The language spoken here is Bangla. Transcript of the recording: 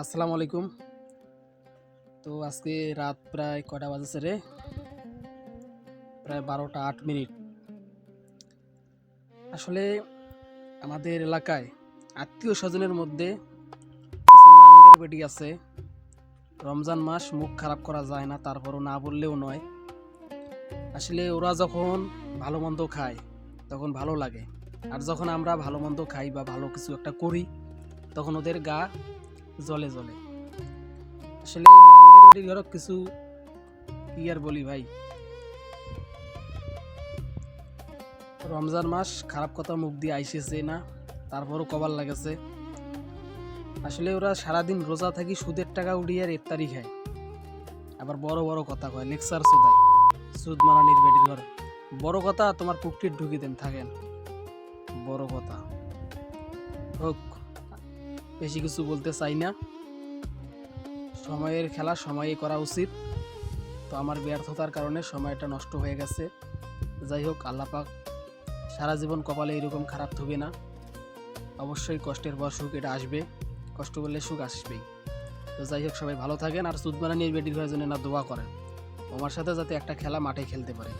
আসসালামু আলাইকুম। তো আজকে রাত প্রায় কয়টা বাজেছে রে? প্রায় 12টা 8 মিনিট। আসলে আমাদের এলাকায় আত্মীয় স্বজনের মধ্যে কিছু মাঙ্গের বেটি আছে। রমজান মাস মুখ খারাপ করা যায় না, তারপরও না বললেও নয়। আসলে ওরা যখন ভালো মন্দ খায় তখন ভালো লাগে, আর যখন আমরা ভালো মন্দ খাই বা ভালো কিছু একটা করি তখন ওদের গা জ্বলে জ্বলে। আসলে এই মাঙ্গের বেটির ঘরক কিছু কি আর বলি ভাই। রমজান মাস খারাপ কথা মুখ দিয়ে আইসেছে না, তারপরও কবার লাগেছে। আসলে ওরা সারাদিন রোজা থাকি সুদের টাকা উড়িয়ে আর ইফতারি খায়, আবার বড় বড় কথা কয়, লেকচার শোধায়। সুদ মারানির বেটির ঘর। বড় কথা তোমার পুকটির ঢুকি দেন থাকেন। বড় কথা হোক, বেশি কিছু বলতে চাই না। সময়ের খেলা সময়ে করা উচিত। তো আমার ব্যর্থতার কারণে সময়টা নষ্ট হয়ে গেছে। যাই হোক, আল্লাহ পাক সারা জীবন কপালে এরকম খারাপ থবে না। অবশ্যই কষ্টের পর সুখ এটা আসবে, কষ্ট করলে সুখ আসবেই। তো যাই হোক, সবাই ভালো থাকেন আর সুদমানা নিয়ে বেটির ভাইয়ের জন্য না দোয়া করেন, আমার সাথে যাতে একটা খেলা মাঠে খেলতে পারে।